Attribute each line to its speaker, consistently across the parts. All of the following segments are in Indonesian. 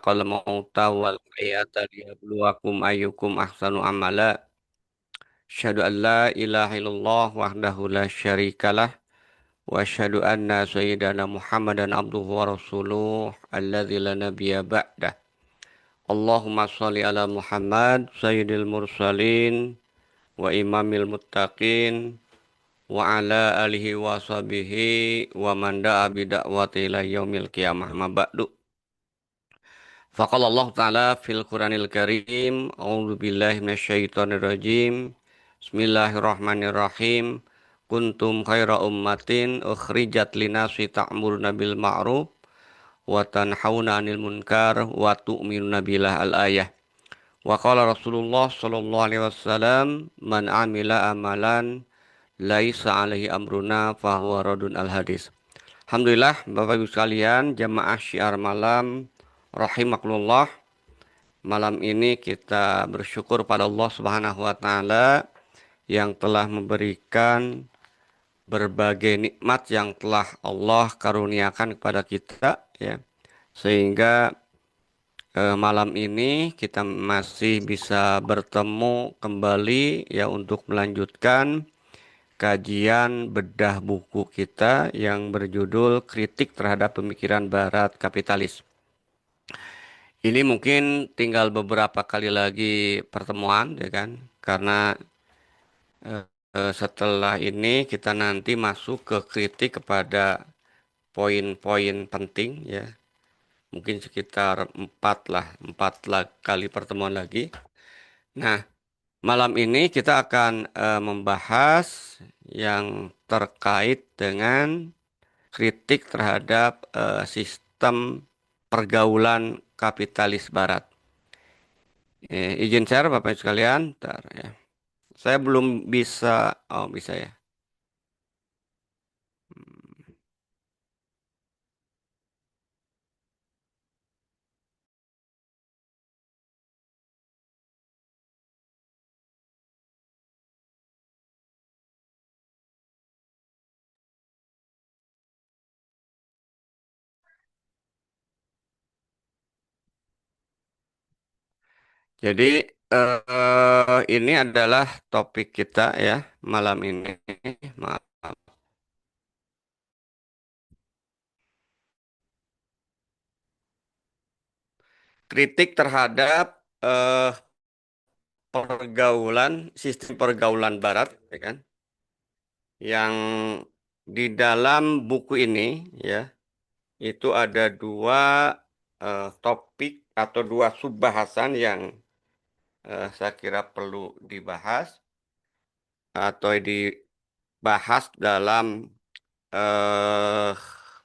Speaker 1: khalaqal mauta wal hayata liyabluwakum ayyukum ahsanu amala. Asyhadu an la ilaha illallah wahdahu la syarikalah wa asyhadu anna sayyidana Muhammadan abduhu wa rasuluh alladzi la nabiyya ba'dah. Allahumma shalli ala Muhammad sayyidil mursalin wa imamil muttaqin wa ala alihi wa sahbihi wa man da'a bi da'wati ila yaumil qiyamah ma ba'du. Faqala Allah Ta'ala fil Qur'anil Karim, A'udzu billahi minasyaitonir rajim. Bismillahirrahmanirrahim. Kuntum khaira ummatin ukhrijat linasi ta'muruna bil ma'ruf wa tanhauna 'anil munkar wa tu'minuna billah al-ayah. Wa qala Rasulullah sallallahu alaihi wasallam, man amila amalan laisa alaihi amruna fahuwa radun al-hadis. Alhamdulillah, Bapak Ibu sekalian, jamaah syiar malam rahimakumullah. Malam ini kita bersyukur pada Allah Subhanahu wa taala yang telah memberikan berbagai nikmat yang telah Allah karuniakan kepada kita ya. Sehingga malam ini kita masih bisa bertemu kembali ya untuk melanjutkan kajian bedah buku kita yang berjudul Kritik Terhadap Pemikiran Barat Kapitalis. Ini mungkin tinggal beberapa kali lagi pertemuan, ya kan? Karena setelah ini kita nanti masuk ke kritik kepada poin-poin penting, ya. Mungkin sekitar empat kali pertemuan lagi. Nah, malam ini kita akan membahas yang terkait dengan kritik terhadap sistem pergaulan kapitalis Barat. Izin share Bapak Ibu sekalian, ntar ya. Saya belum bisa, oh bisa ya. Jadi ini adalah topik kita ya malam ini. Maaf. Kritik terhadap sistem pergaulan Barat, ya kan? Yang di dalam buku ini ya itu ada dua topik atau dua subbahasan yang saya kira perlu dibahas atau dibahas dalam eh,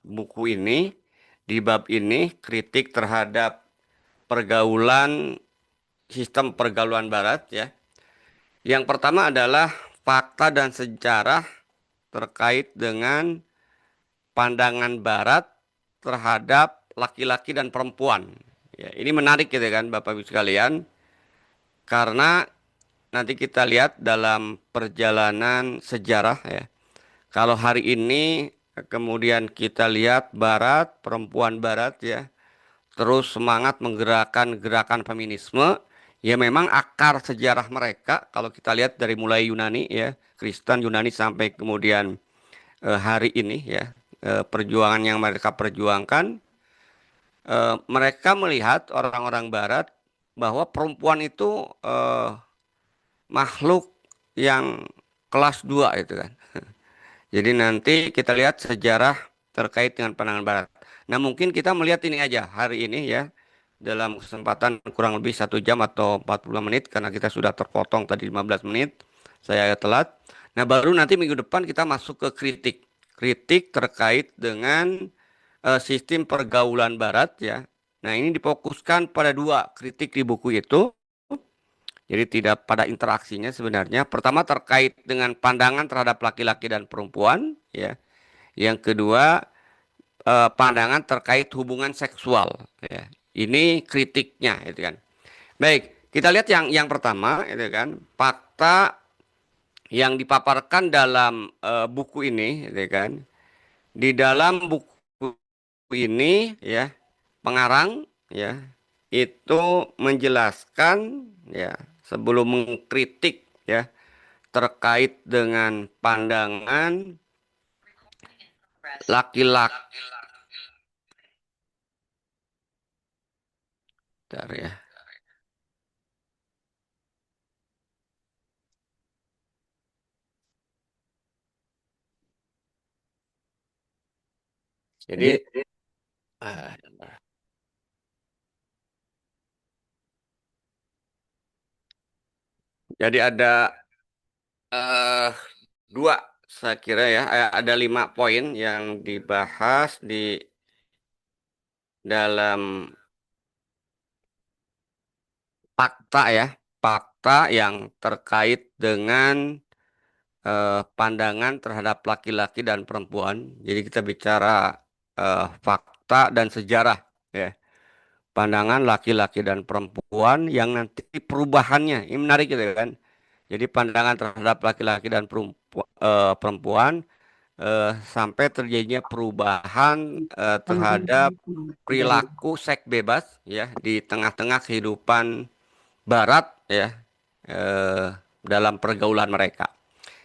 Speaker 1: buku ini. Di bab ini kritik terhadap pergaulan sistem pergaulan Barat ya. Yang pertama adalah fakta dan sejarah terkait dengan pandangan Barat terhadap laki-laki dan perempuan. Ya, ini menarik gitu kan Bapak Ibu sekalian, karena nanti kita lihat dalam perjalanan sejarah ya. Kalau hari ini kemudian kita lihat Barat, perempuan Barat ya, terus semangat menggerakkan gerakan feminisme, ya memang akar sejarah mereka kalau kita lihat dari mulai Yunani ya, Kristen Yunani sampai kemudian hari ini ya, perjuangan yang mereka perjuangkan, mereka melihat orang-orang Barat bahwa perempuan itu makhluk yang kelas 2 itu kan. Jadi nanti kita lihat sejarah terkait dengan pandangan Barat. Nah mungkin kita melihat ini aja hari ini ya dalam kesempatan kurang lebih 1 jam atau 45 menit karena kita sudah terpotong tadi 15 menit. Saya telat. Nah baru nanti minggu depan kita masuk ke kritik. Kritik terkait dengan sistem pergaulan Barat ya. Nah ini difokuskan pada dua kritik di buku itu. Jadi tidak pada interaksinya sebenarnya. Pertama terkait dengan pandangan terhadap laki-laki dan perempuan, ya. Yang kedua pandangan terkait hubungan seksual, ya. Ini kritiknya, itu kan. Baik, kita lihat yang pertama, itu kan, fakta yang dipaparkan dalam buku ini, itu kan. Di dalam buku ini, ya, pengarang, ya. itu menjelaskan ya sebelum mengkritik ya terkait dengan pandangan laki-laki. Bentar ya. Jadi ah, jadi ada eh, dua saya kira ya ada 5 poin yang dibahas di dalam fakta ya, fakta yang terkait dengan pandangan terhadap laki-laki dan perempuan. Jadi kita bicara fakta dan sejarah ya. Pandangan laki-laki dan perempuan yang nanti perubahannya ini menarik gitu kan. Jadi pandangan terhadap laki-laki dan perempuan sampai terjadinya perubahan terhadap perilaku seks bebas ya di tengah-tengah kehidupan Barat ya eh, dalam pergaulan mereka.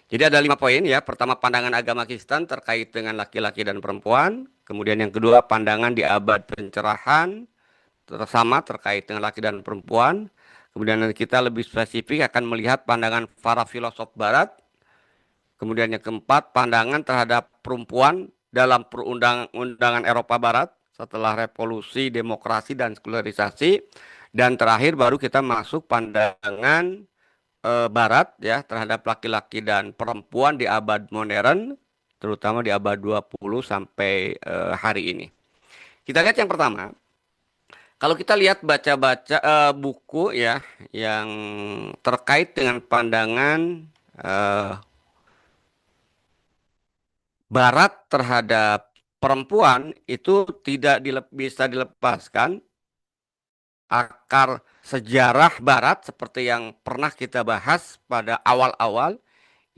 Speaker 1: Jadi ada 5 poin ya. Pertama pandangan agama Kristen terkait dengan laki-laki dan perempuan. Kemudian yang kedua pandangan di abad pencerahan sama terkait dengan laki dan perempuan. Kemudian nanti kita lebih spesifik akan melihat pandangan para filosof Barat. Kemudian yang keempat pandangan terhadap perempuan dalam perundang-undangan Eropa Barat setelah revolusi, demokrasi dan sekularisasi. Dan terakhir baru kita masuk pandangan Barat ya terhadap laki-laki dan perempuan di abad modern, terutama di abad 20 sampai hari ini. Kita lihat yang pertama, kalau kita lihat baca-baca buku ya yang terkait dengan pandangan eh, Barat terhadap perempuan itu tidak bisa dilepaskan akar sejarah Barat seperti yang pernah kita bahas pada awal-awal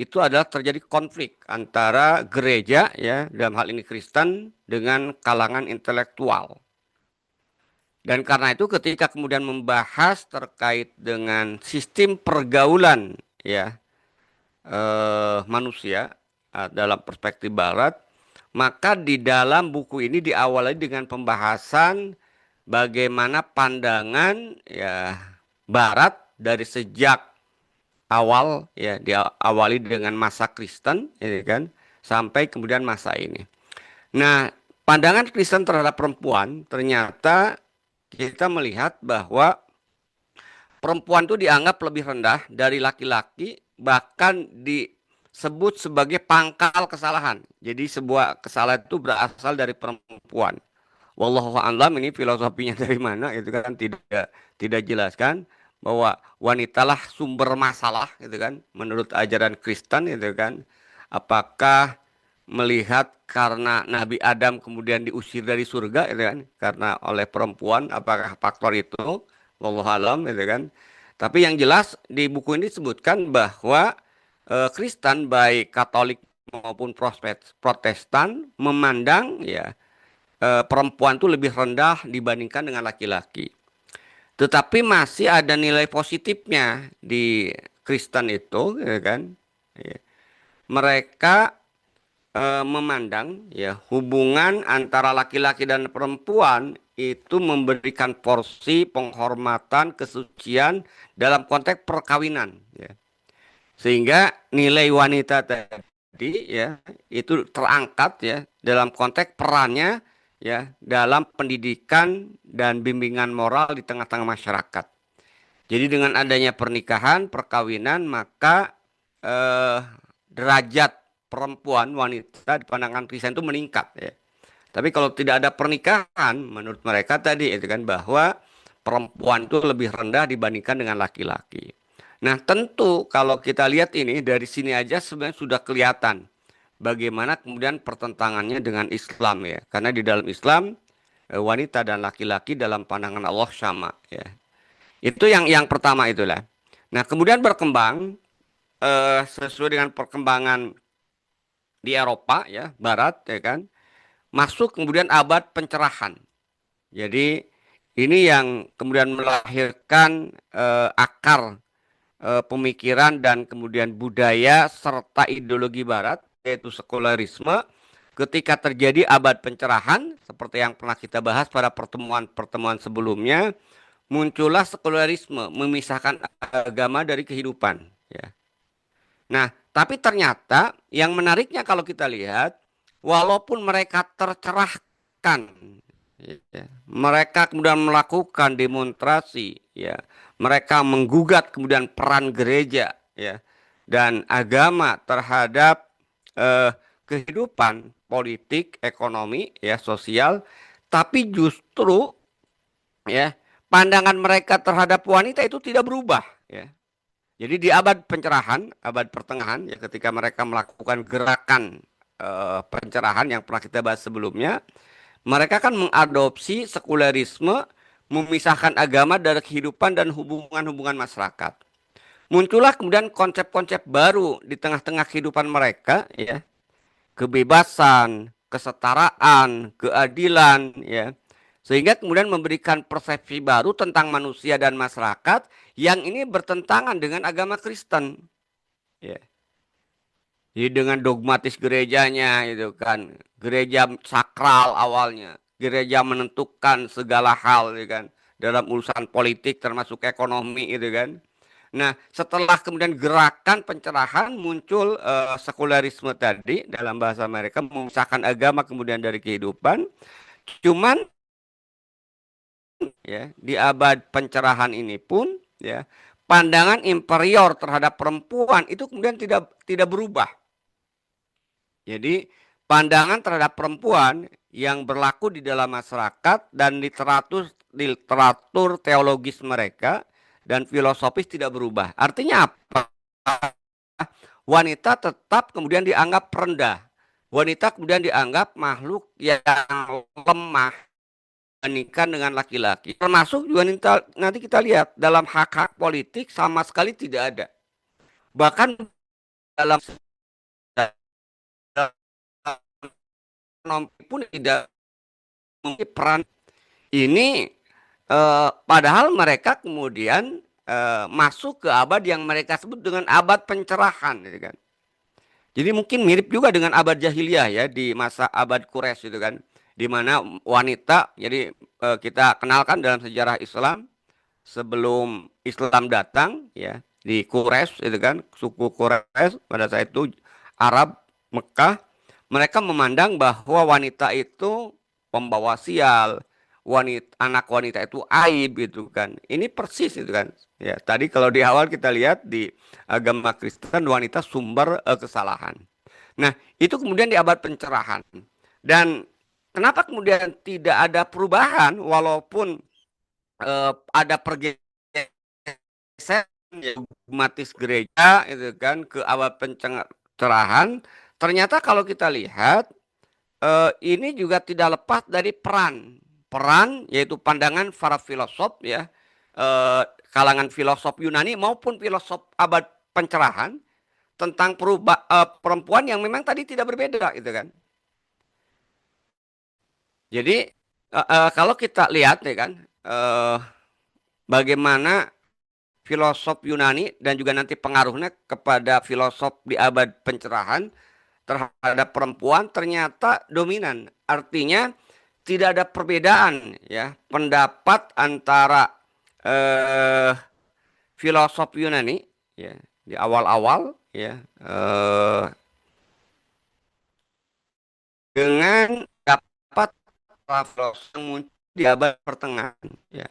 Speaker 1: itu adalah terjadi konflik antara gereja ya dalam hal ini Kristen dengan kalangan intelektual. Dan karena itu ketika kemudian membahas terkait dengan sistem pergaulan ya manusia dalam perspektif Barat, maka di dalam buku ini diawali dengan pembahasan bagaimana pandangan ya Barat dari sejak awal ya diawali dengan masa Kristen ini kan sampai kemudian masa ini. Nah, pandangan Kristen terhadap perempuan ternyata kita melihat bahwa perempuan itu dianggap lebih rendah dari laki-laki, bahkan disebut sebagai pangkal kesalahan. Jadi sebuah kesalahan itu berasal dari perempuan. Wallahu a'lam ini filosofinya dari mana itu kan tidak jelaskan bahwa wanitalah sumber masalah gitu kan menurut ajaran Kristen itu kan. Apakah melihat karena Nabi Adam kemudian diusir dari surga itu kan karena oleh perempuan apakah faktor itu wallahu alam itu kan. Tapi yang jelas di buku ini disebutkan bahwa Kristen baik Katolik maupun Protestan memandang ya perempuan itu lebih rendah dibandingkan dengan laki-laki. Tetapi masih ada nilai positifnya di Kristen itu, ya kan? Ya. Mereka memandang ya hubungan antara laki-laki dan perempuan itu memberikan porsi penghormatan kesucian dalam konteks perkawinan. Ya. Sehingga nilai wanita tadi ya itu terangkat ya dalam konteks perannya ya dalam pendidikan dan bimbingan moral di tengah-tengah masyarakat. Jadi dengan adanya pernikahan, perkawinan, maka eh, derajat perempuan wanita di pandangan Kristen itu meningkat ya. Tapi kalau tidak ada pernikahan, menurut mereka tadi itu kan bahwa perempuan itu lebih rendah dibandingkan dengan laki-laki. Nah, tentu kalau kita lihat ini dari sini aja sebenarnya sudah kelihatan bagaimana kemudian pertentangannya dengan Islam ya. Karena di dalam Islam wanita dan laki-laki dalam pandangan Allah sama ya. Itu yang pertama itulah. Nah, kemudian berkembang sesuai dengan perkembangan di Eropa ya, Barat ya kan. Masuk kemudian abad pencerahan. Jadi Ini yang kemudian melahirkan akar pemikiran dan kemudian budaya serta ideologi Barat, yaitu sekularisme. Ketika terjadi abad pencerahan, seperti yang pernah kita bahas pada pertemuan-pertemuan sebelumnya, muncullah sekularisme, memisahkan agama dari kehidupan. Ya. Nah, tapi ternyata yang menariknya kalau kita lihat, walaupun mereka tercerahkan, ya, mereka kemudian melakukan demonstrasi, ya, mereka menggugat kemudian peran gereja, ya, dan agama terhadap eh, kehidupan politik, ekonomi, ya, sosial, tapi justru, ya, pandangan mereka terhadap wanita itu tidak berubah, ya. Jadi di abad pencerahan, abad pertengahan, ya ketika mereka melakukan gerakan pencerahan yang pernah kita bahas sebelumnya, mereka kan mengadopsi sekularisme, memisahkan agama dari kehidupan dan hubungan-hubungan masyarakat. Muncullah kemudian konsep-konsep baru di tengah-tengah kehidupan mereka, ya, kebebasan, kesetaraan, keadilan, ya. Sehingga kemudian memberikan persepsi baru tentang manusia dan masyarakat yang ini bertentangan dengan agama Kristen. Ya. Jadi dengan dogmatis gerejanya itu kan, gereja sakral awalnya, gereja menentukan segala hal, itu kan, dalam urusan politik termasuk ekonomi itu kan. Nah, setelah kemudian gerakan pencerahan muncul sekularisme tadi dalam bahasa mereka memisahkan agama kemudian dari kehidupan. Cuman ya di abad pencerahan ini pun ya pandangan inferior terhadap perempuan itu kemudian tidak berubah. Jadi pandangan terhadap perempuan yang berlaku di dalam masyarakat dan literatur teologis mereka dan filosofis tidak berubah. Artinya apa? Wanita tetap kemudian dianggap rendah. Wanita kemudian dianggap makhluk yang lemah dibandingkan dengan laki-laki. Termasuk juga nanti kita lihat dalam hak-hak politik sama sekali tidak ada. Bahkan dalam ekonomi pun tidak memiliki peran ini. Padahal mereka kemudian masuk ke abad yang mereka sebut dengan abad pencerahan, gitu kan. Jadi mungkin mirip juga dengan abad jahiliyah ya di masa abad Quraisy itu kan, di mana wanita. Jadi kita kenalkan dalam sejarah Islam sebelum Islam datang ya di Quraisy itu kan, suku Quraisy pada saat itu Arab Mekah, mereka memandang bahwa wanita itu pembawa sial, anak wanita itu aib gitu kan. Ini persis itu kan. Ya, tadi kalau di awal kita lihat di agama Kristen wanita sumber kesalahan. Nah, itu kemudian di abad pencerahan. Dan kenapa kemudian tidak ada perubahan walaupun ada pergeseran ya, dogmatis gereja itu kan ke abad pencerahan. Ternyata kalau kita lihat ini juga tidak lepas dari peran yaitu pandangan para filosof ya, kalangan filosof Yunani maupun filosof abad pencerahan tentang perempuan yang memang tadi tidak berbeda itu kan. Jadi kalau kita lihat ya kan, bagaimana filosof Yunani dan juga nanti pengaruhnya kepada filosof di abad pencerahan terhadap perempuan ternyata dominan. Artinya tidak ada perbedaan ya pendapat antara eh, filosof Yunani ya di awal-awal ya dengan dapat filosof yang muncul di abad pertengahan ya.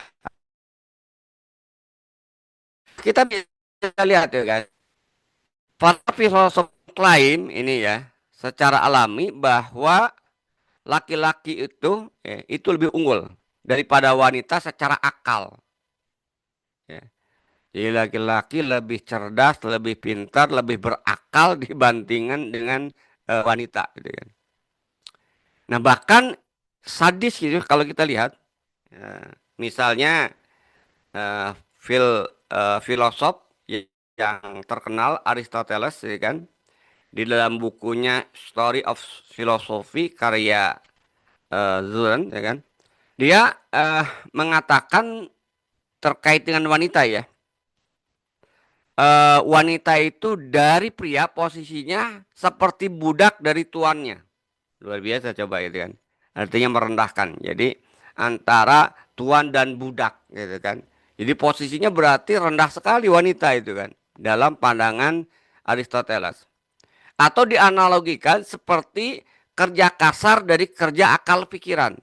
Speaker 1: Kita bisa lihat ya kan, para filosof klaim ini ya secara alami bahwa laki-laki itu lebih unggul daripada wanita secara akal. Ya. Jadi laki-laki lebih cerdas, lebih pintar, lebih berakal dibandingkan dengan wanita, gitu kan. Nah bahkan sadis gitu kalau kita lihat, misalnya eh, filosof yang terkenal Aristoteles, ya kan, di dalam bukunya Story of Philosophy karya Zuren, ya kan. Dia mengatakan terkait dengan wanita ya. Wanita itu dari pria posisinya seperti budak dari tuannya. Luar biasa coba itu kan. Artinya merendahkan. Jadi antara tuan dan budak gitu kan. Jadi posisinya berarti rendah sekali wanita itu kan. Dalam pandangan Aristoteles. Atau dianalogikan seperti kerja kasar dari kerja akal pikiran.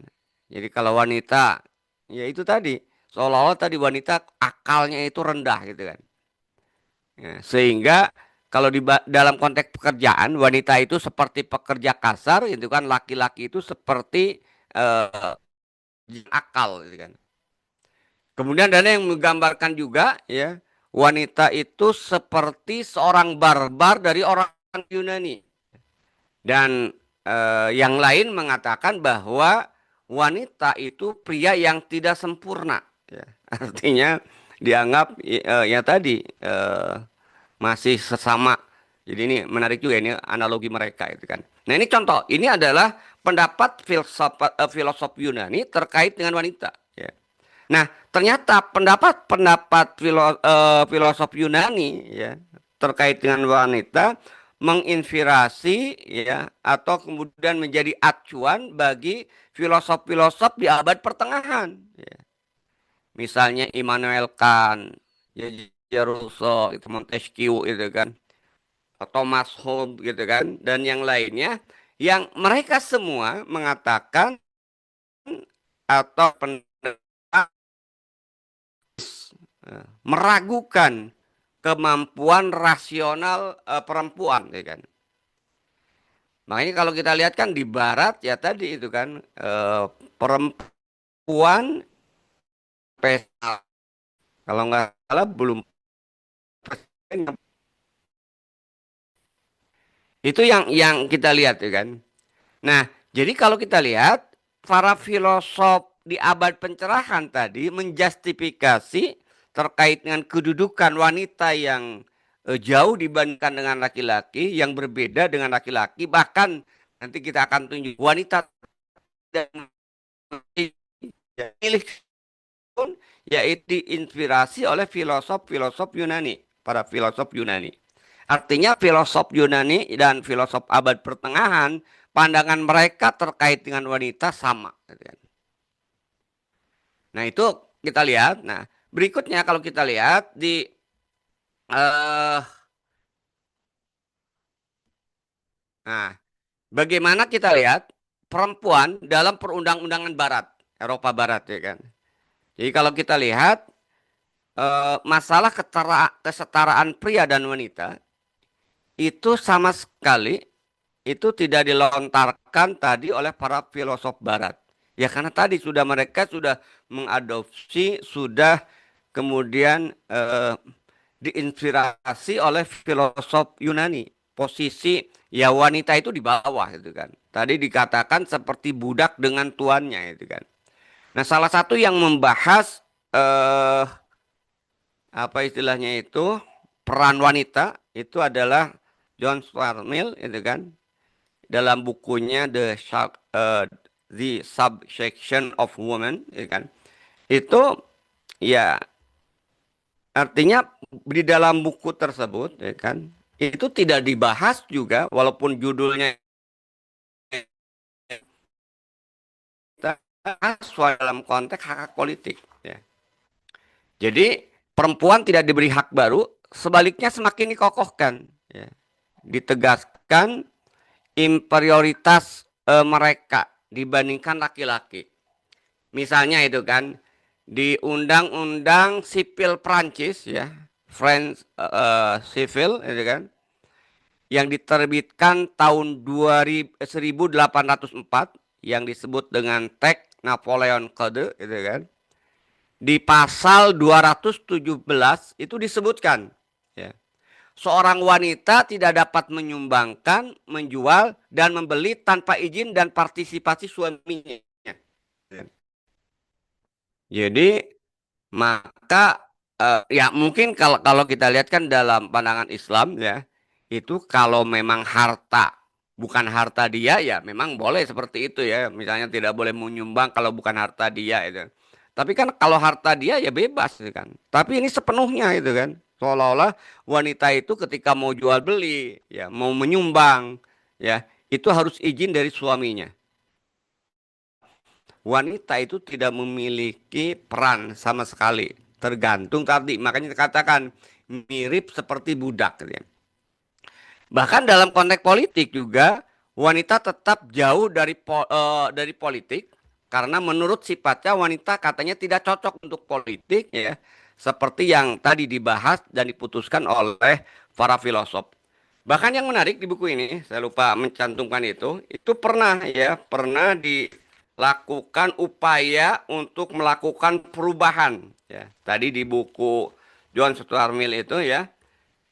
Speaker 1: Jadi kalau wanita, ya itu tadi. Seolah-olah tadi wanita akalnya itu rendah gitu kan. Ya, sehingga kalau dalam konteks pekerjaan wanita itu seperti pekerja kasar itu kan laki-laki itu seperti eh, akal gitu kan. Kemudian ada yang menggambarkan juga ya wanita itu seperti seorang barbar dari orang Yunani dan yang lain mengatakan bahwa wanita itu pria yang tidak sempurna ya. Artinya dianggap ya tadi masih sesama. Jadi ini menarik juga ini analogi mereka itu kan. Nah ini contoh, ini adalah pendapat filosof Yunani terkait dengan wanita. Ya. Nah ternyata pendapat filosof Yunani ya terkait dengan wanita menginspirasi ya atau kemudian menjadi acuan bagi filosof-filosof di abad pertengahan. Ya. Misalnya Immanuel Kant, ya Rousseau, itu Montesquieu itu kan. Thomas Hobbes gitu kan dan yang lainnya yang mereka semua mengatakan atau meragukan kemampuan rasional perempuan ya kan. Makanya kalau kita lihat kan di barat ya tadi itu kan perempuan pesta kalau nggak salah belum itu yang kita lihat ya kan. Nah, jadi kalau kita lihat para filosof di abad pencerahan tadi menjustifikasi terkait dengan kedudukan wanita yang jauh dibandingkan dengan laki-laki, yang berbeda dengan laki-laki, bahkan nanti kita akan tunjuk wanita dan pilih pun yaitu diinspirasi oleh filosof-filosof Yunani, para filosof Yunani. Artinya filosof Yunani dan filosof abad pertengahan, pandangan mereka terkait dengan wanita sama. Gitu kan. Nah itu kita lihat. Nah berikutnya kalau kita lihat di eh nah bagaimana kita lihat perempuan dalam perundang-undangan Barat, Eropa Barat ya kan. Jadi kalau kita lihat masalah kesetaraan pria dan wanita itu sama sekali itu tidak dilontarkan tadi oleh para filosof barat. Ya karena tadi sudah mereka sudah mengadopsi, sudah kemudian diinspirasi oleh filosof Yunani. Posisi ya wanita itu di bawah itu kan. Tadi dikatakan seperti budak dengan tuannya itu kan. Nah, salah satu yang membahas apa istilahnya itu peran wanita itu adalah John Stuart Mill itu kan dalam bukunya The Subsection of Women ya kan itu ya artinya di dalam buku tersebut ya kan itu tidak dibahas juga walaupun judulnya kita dalam konteks hak politik ya. Jadi perempuan tidak diberi hak baru sebaliknya semakin dikokohkan ya. Ditegaskan inferioritas mereka dibandingkan laki-laki. Misalnya itu kan di Undang-Undang Sipil Prancis ya, French Civil itu kan yang diterbitkan tahun 1804 yang disebut dengan Teks Napoleon Code itu kan. Di pasal 217 itu disebutkan ya seorang wanita tidak dapat menyumbangkan, menjual, dan membeli tanpa izin dan partisipasi suaminya. Jadi maka ya mungkin kalau kita lihat kan dalam pandangan Islam ya itu kalau memang harta. bukan harta dia, ya memang boleh seperti itu ya. Misalnya tidak boleh menyumbang kalau bukan harta dia itu. Tapi kan kalau harta dia ya bebas gitu kan. Tapi ini sepenuhnya itu kan. Seolah-olah wanita itu ketika mau jual beli, ya mau menyumbang, ya itu harus izin dari suaminya. Wanita itu tidak memiliki peran sama sekali. Tergantung tadi, makanya dikatakan mirip seperti budak gitu ya. Bahkan dalam konteks politik juga wanita tetap jauh dari politik karena menurut sifatnya wanita katanya tidak cocok untuk politik ya. Seperti yang tadi dibahas dan diputuskan oleh para filosof. Bahkan yang menarik di buku ini, saya lupa mencantumkan itu pernah dilakukan upaya untuk melakukan perubahan ya. Tadi di buku John Stuart Mill itu ya,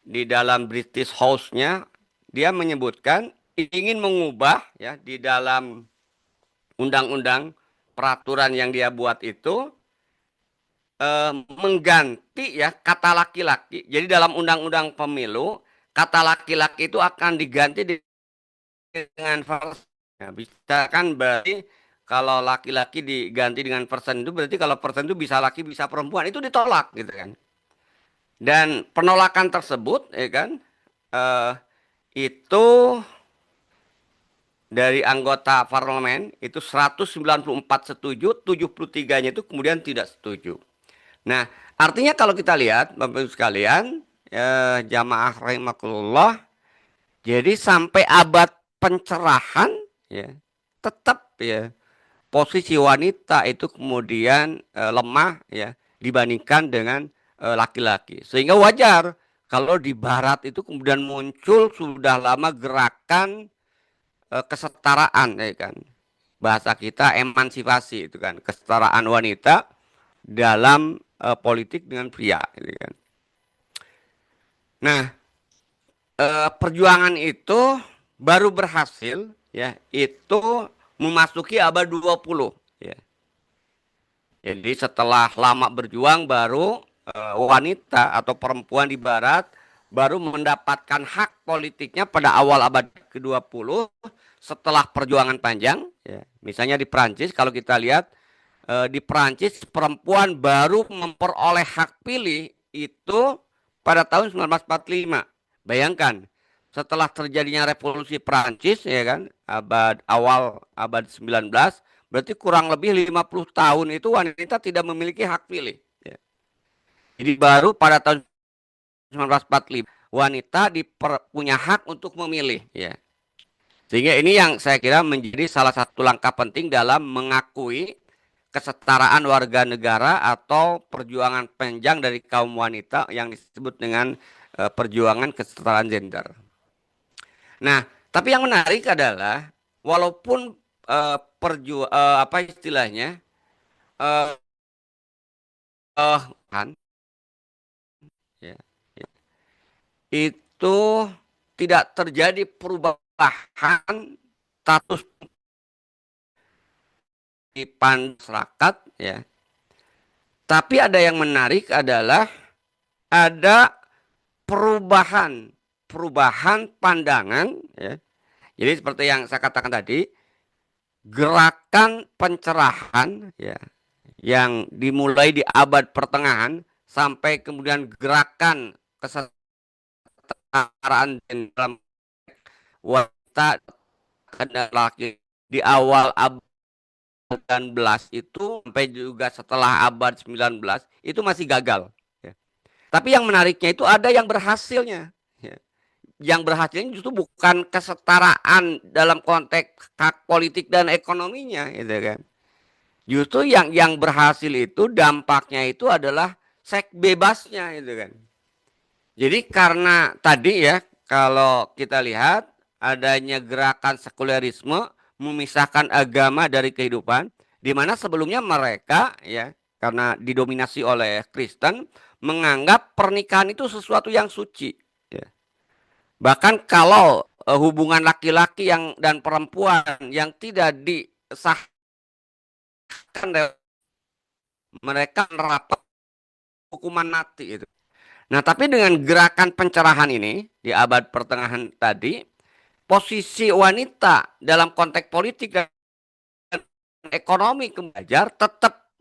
Speaker 1: di dalam British House-nya dia menyebutkan ingin mengubah ya di dalam undang-undang peraturan yang dia buat itu mengganti ya kata laki-laki. Jadi dalam undang-undang pemilu kata laki-laki itu akan diganti dengan person. Ya, bisa kan berarti kalau laki-laki diganti dengan person itu berarti kalau person itu bisa laki bisa perempuan itu ditolak gitu kan. Dan penolakan tersebut ya kan eh, itu dari anggota parlemen itu 194 setuju, 73-nya itu kemudian tidak setuju. Nah, artinya kalau kita lihat Bapak Ibu sekalian, jamaah rahimakumullah, jadi sampai abad pencerahan ya, tetap ya posisi wanita itu kemudian lemah ya dibandingkan dengan laki-laki. Sehingga wajar kalau di barat itu kemudian muncul sudah lama gerakan kesetaraan ya kan. Bahasa kita emansipasi itu kan, kesetaraan wanita dalam politik dengan pria gitu kan. Nah, perjuangan itu baru berhasil ya itu memasuki abad 20 ya. Jadi setelah lama berjuang baru wanita atau perempuan di barat baru mendapatkan hak politiknya pada awal abad ke-20 setelah perjuangan panjang ya. Misalnya di Prancis kalau kita lihat di Prancis perempuan baru memperoleh hak pilih itu pada tahun 1945. Bayangkan setelah terjadinya revolusi Prancis ya kan awal abad 19 berarti kurang lebih 50 tahun itu wanita tidak memiliki hak pilih ya. Jadi baru pada tahun 1945 wanita punya hak untuk memilih ya. Sehingga ini yang saya kira menjadi salah satu langkah penting dalam mengakui kesetaraan warga negara atau perjuangan panjang dari kaum wanita yang disebut dengan perjuangan kesetaraan gender. Nah, tapi yang menarik adalah walaupun apa istilahnya eh kan ya, ya, itu tidak terjadi perubahan status di masyarakat ya. Tapi ada yang menarik adalah ada perubahan pandangan ya. Jadi seperti yang saya katakan tadi, gerakan pencerahan ya yang dimulai di abad pertengahan sampai kemudian gerakan kesetaraan dalam wanita dan laki di awal abad 19 itu sampai juga setelah abad 19 itu masih gagal ya. Tapi yang menariknya itu ada yang berhasilnya ya. Yang berhasilnya justru bukan kesetaraan dalam konteks hak politik dan ekonominya gitu kan. Justru yang berhasil itu dampaknya itu adalah seks bebasnya itu kan. Jadi karena tadi ya kalau kita lihat adanya gerakan sekulerisme memisahkan agama dari kehidupan di mana sebelumnya mereka ya karena didominasi oleh Kristen menganggap pernikahan itu sesuatu yang suci ya. Bahkan kalau hubungan laki-laki yang dan perempuan yang tidak disahkan mereka menerapkan hukuman mati itu. Nah, tapi dengan gerakan pencerahan ini di abad pertengahan tadi, posisi wanita dalam konteks politik dan ekonomi kemudian tetap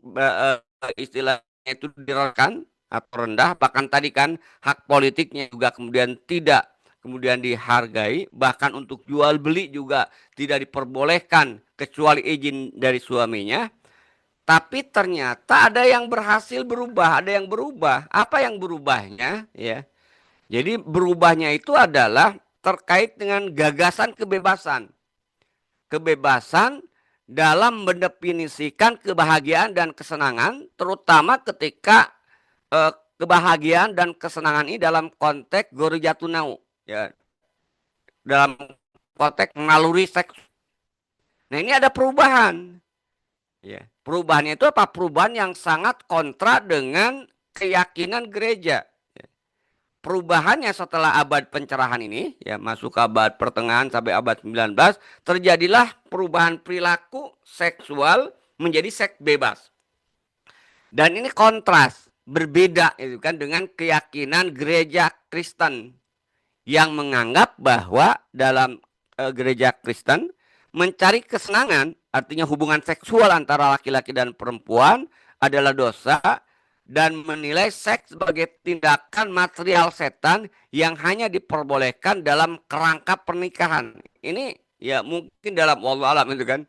Speaker 1: istilahnya itu direndahkan atau rendah, bahkan tadi kan hak politiknya juga kemudian tidak kemudian dihargai, bahkan untuk jual beli juga tidak diperbolehkan kecuali izin dari suaminya. Tapi ternyata ada yang berhasil berubah, ada yang berubah. Apa yang berubahnya? Ya, jadi berubahnya itu adalah terkait dengan gagasan kebebasan. Kebebasan dalam mendefinisikan kebahagiaan dan kesenangan, terutama ketika kebahagiaan dan kesenangan ini dalam konteks gorijatunau, ya, dalam konteks naluri seks. Nah, ini ada perubahan. Ya, perubahannya itu apa? Perubahan yang sangat kontra dengan keyakinan gereja. Perubahannya setelah abad pencerahan ini, ya masuk ke abad pertengahan sampai abad 19, terjadilah perubahan perilaku seksual menjadi seks bebas. Dan ini kontras, berbeda itu kan dengan keyakinan gereja Kristen yang menganggap bahwa dalam gereja Kristen mencari kesenangan, artinya hubungan seksual antara laki-laki dan perempuan adalah dosa, dan menilai seks sebagai tindakan material setan yang hanya diperbolehkan dalam kerangka pernikahan. Ini ya mungkin dalam wallahu alam itu kan.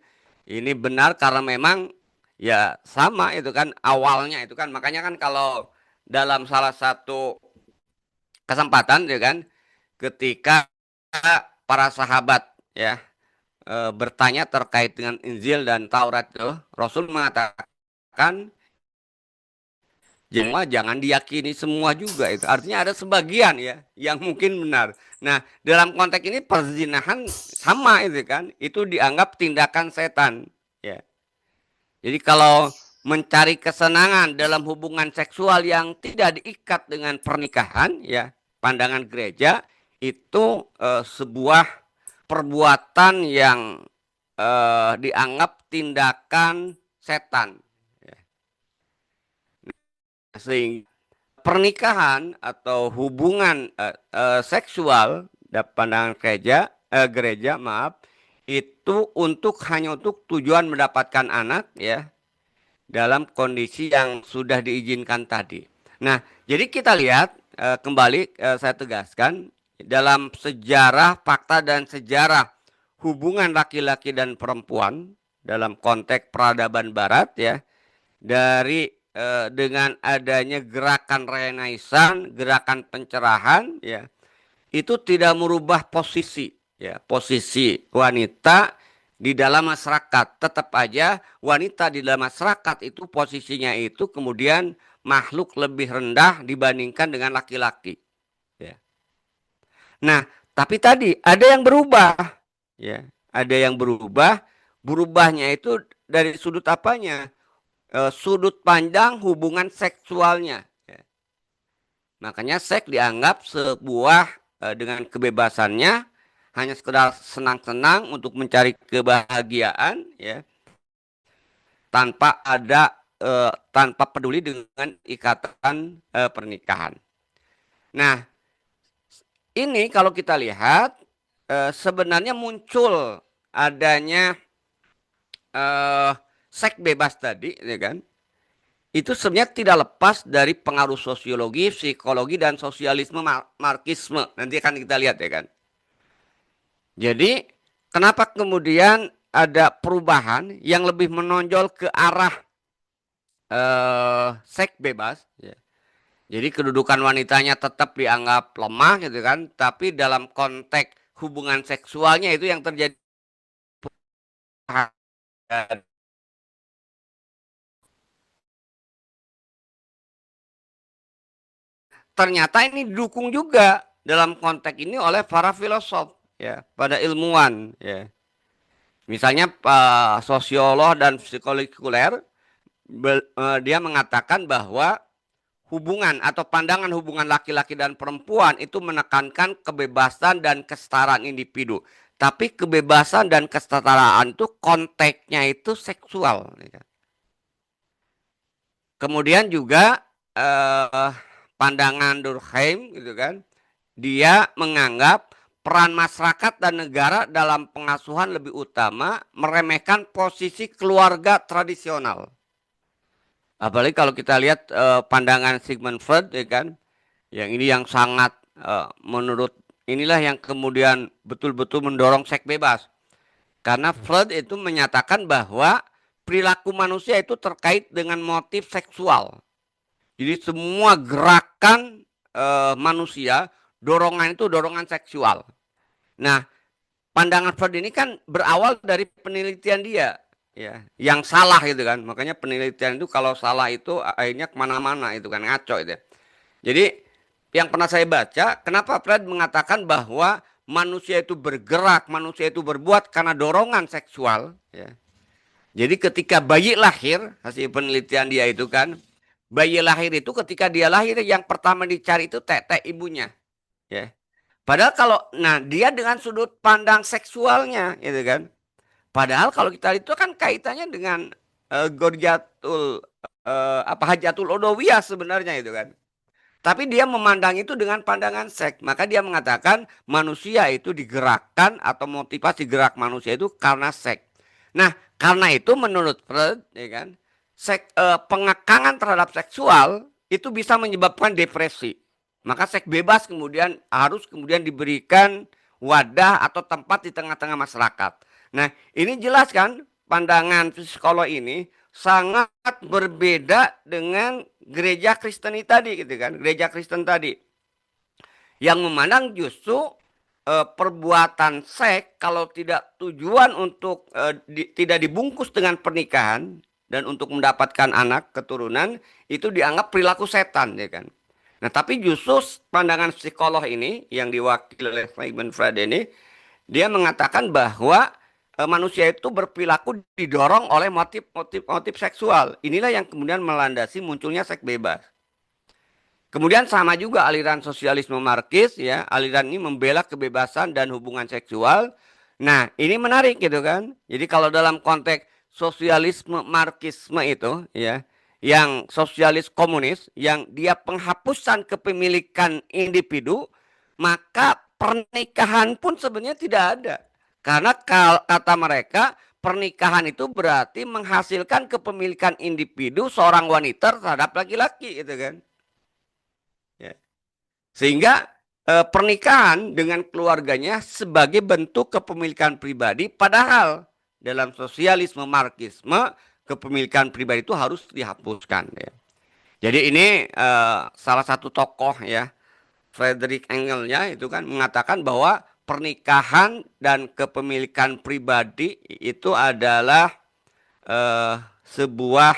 Speaker 1: Ini benar karena memang ya sama itu kan awalnya itu kan, makanya kan kalau dalam salah satu kesempatan ya kan, ketika para sahabat ya bertanya terkait dengan Injil dan Taurat itu, Rasul mengatakan jangan diyakini semua juga itu. Artinya ada sebagian ya yang mungkin benar. Nah, dalam konteks ini perzinahan sama itu kan. Itu dianggap tindakan setan ya. Jadi kalau mencari kesenangan dalam hubungan seksual yang tidak diikat dengan pernikahan ya, pandangan gereja itu sebuah perbuatan yang dianggap tindakan setan. Sehingga pernikahan atau hubungan seksual dalam pandangan gereja maaf itu hanya untuk tujuan mendapatkan anak ya dalam kondisi yang sudah diizinkan tadi. Nah, jadi kita lihat kembali saya tegaskan dalam sejarah fakta dan sejarah hubungan laki-laki dan perempuan dalam konteks peradaban barat ya, dari dengan adanya gerakan Renaissance, gerakan pencerahan ya, itu tidak merubah posisi ya, posisi wanita di dalam masyarakat. Tetap aja wanita di dalam masyarakat itu posisinya itu kemudian makhluk lebih rendah dibandingkan dengan laki-laki ya. Nah, tapi tadi ada yang berubah ya, ada yang berubah. Berubahnya itu dari sudut apanya? Sudut pandang hubungan seksualnya ya. Makanya seks dianggap sebuah dengan kebebasannya hanya sekedar senang-senang untuk mencari kebahagiaan ya, tanpa peduli dengan ikatan pernikahan. Nah, ini kalau kita lihat sebenarnya muncul adanya seks bebas tadi ya kan. Itu sebenarnya tidak lepas dari pengaruh sosiologi, psikologi, dan sosialisme marxisme. Nanti akan kita lihat ya kan. Jadi kenapa kemudian ada perubahan yang lebih menonjol ke arah seks bebas? Ya. Jadi kedudukan wanitanya tetap dianggap lemah gitu kan. Tapi dalam konteks hubungan seksualnya itu yang terjadi. Ternyata ini didukung juga dalam konteks ini oleh para filosof ya, pada ilmuwan ya. Misalnya sosiolog dan psikologi sekuler dia mengatakan bahwa hubungan atau pandangan hubungan laki-laki dan perempuan itu menekankan kebebasan dan kesetaraan individu. Tapi kebebasan dan kesetaraan itu konteksnya itu seksual. Kemudian juga pandangan Durkheim gitu kan, dia menganggap peran masyarakat dan negara dalam pengasuhan lebih utama meremehkan posisi keluarga tradisional. Apalagi kalau kita lihat pandangan Sigmund Freud, ya kan, yang ini yang sangat menurut inilah yang kemudian betul-betul mendorong seks bebas. Karena Freud itu menyatakan bahwa perilaku manusia itu terkait dengan motif seksual. Jadi semua gerakan manusia, dorongan itu dorongan seksual. Nah, pandangan Freud ini kan berawal dari penelitian dia, ya, yang salah gitu kan. Makanya penelitian itu kalau salah itu akhirnya kemana-mana itu kan, ngaco itu. Jadi yang pernah saya baca, kenapa Freud mengatakan bahwa manusia itu bergerak, manusia itu berbuat karena dorongan seksual, ya. Jadi ketika bayi lahir, hasil penelitian dia itu kan, bayi lahir itu ketika dia lahir yang pertama dicari itu tetek ibunya, ya. Padahal kalau, nah dia dengan sudut pandang seksualnya, gitu kan. Padahal kalau kita lihat itu kan kaitannya dengan Gorjatul apa Hajatul Odowiyah sebenarnya itu kan. Tapi dia memandang itu dengan pandangan seks. Maka dia mengatakan manusia itu digerakkan atau motivasi gerak manusia itu karena seks. Nah, karena itu menurut Freud, ya kan, pengekangan terhadap seksual itu bisa menyebabkan depresi. Maka seks bebas kemudian harus kemudian diberikan wadah atau tempat di tengah-tengah masyarakat. Nah, ini jelas kan pandangan psikolog ini sangat berbeda dengan gereja Kristen tadi gitu kan, gereja Kristen tadi yang memandang justru perbuatan seks kalau tidak tujuan untuk tidak dibungkus dengan pernikahan dan untuk mendapatkan anak keturunan itu dianggap perilaku setan ya kan. Nah, tapi justru pandangan psikolog ini yang diwakili oleh Sigmund Freud ini dia mengatakan bahwa manusia itu berperilaku didorong oleh motif seksual. Inilah yang kemudian melandasi munculnya seks bebas. Kemudian sama juga aliran sosialisme Marxis ya, aliran ini membela kebebasan dan hubungan seksual. Nah, ini menarik gitu kan. Jadi kalau dalam konteks sosialisme Marxisme itu ya, yang sosialis komunis yang dia penghapusan kepemilikan individu, maka pernikahan pun sebenarnya tidak ada. Karena kata mereka pernikahan itu berarti menghasilkan kepemilikan individu seorang wanita terhadap laki-laki gitu kan. Ya. Sehingga pernikahan dengan keluarganya sebagai bentuk kepemilikan pribadi, padahal dalam sosialisme Marxisme kepemilikan pribadi itu harus dihapuskan. Ya. Jadi ini salah satu tokoh ya Friedrich Engelnya itu kan mengatakan bahwa pernikahan dan kepemilikan pribadi itu adalah sebuah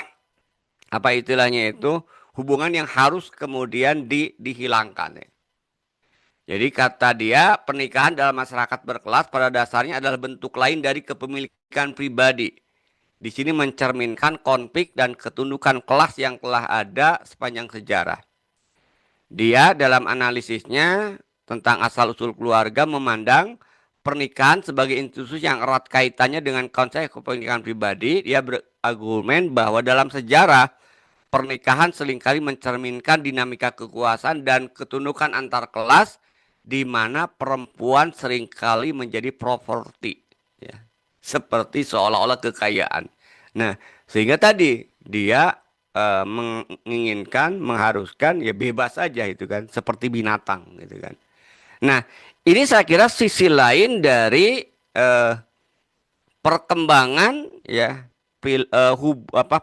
Speaker 1: apa istilahnya itu hubungan yang harus kemudian dihilangkan. Ya. Jadi kata dia pernikahan dalam masyarakat berkelas pada dasarnya adalah bentuk lain dari kepemilikan pribadi. Di sini mencerminkan konflik dan ketundukan kelas yang telah ada sepanjang sejarah. Dia dalam analisisnya tentang asal-usul keluarga memandang pernikahan sebagai institusi yang erat kaitannya dengan konsep kepemilikan pribadi. Dia berargumen bahwa dalam sejarah pernikahan seringkali mencerminkan dinamika kekuasaan dan ketundukan antar kelas di mana perempuan seringkali menjadi properti ya. Seperti seolah-olah kekayaan. Nah, sehingga tadi dia menginginkan, mengharuskan ya bebas saja itu kan, seperti binatang gitu kan. Nah, ini saya kira sisi lain dari perkembangan ya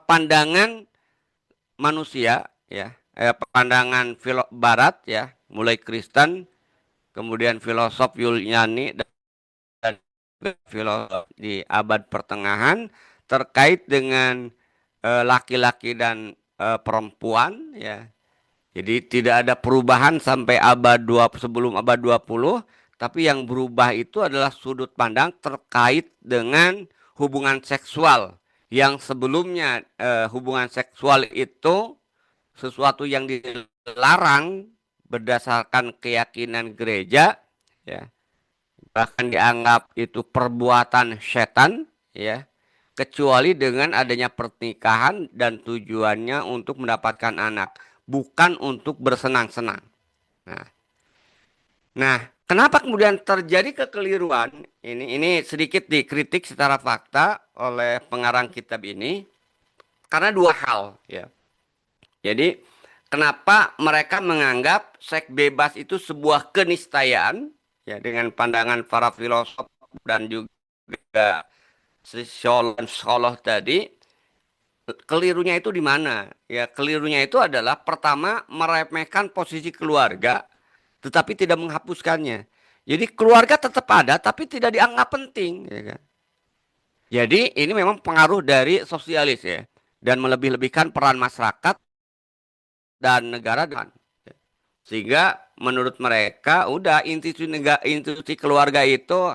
Speaker 1: pandangan manusia ya, pandangan barat ya, mulai Kristen, kemudian filosof Yunani dan filosof di abad pertengahan terkait dengan laki-laki dan perempuan ya. Jadi tidak ada perubahan sampai sebelum abad 20, tapi yang berubah itu adalah sudut pandang terkait dengan hubungan seksual. Yang sebelumnya hubungan seksual itu sesuatu yang dilarang berdasarkan keyakinan gereja ya, bahkan dianggap itu perbuatan setan ya, kecuali dengan adanya pernikahan dan tujuannya untuk mendapatkan anak, bukan untuk bersenang-senang. Nah, nah Kenapa kemudian terjadi kekeliruan? Ini sedikit dikritik secara fakta oleh pengarang kitab ini karena dua hal ya. Jadi kenapa mereka menganggap seks bebas itu sebuah keniscayaan ya dengan pandangan para filosof dan juga sosiolog tadi. Kelirunya itu di mana? Ya, kelirunya itu adalah pertama meremehkan posisi keluarga, tetapi tidak menghapuskannya. Jadi keluarga tetap ada, tapi tidak dianggap penting, ya kan? Jadi ini memang pengaruh dari sosialis ya, dan melebih-lebihkan peran masyarakat dan negara dengan. Sehingga menurut mereka udah institusi keluarga itu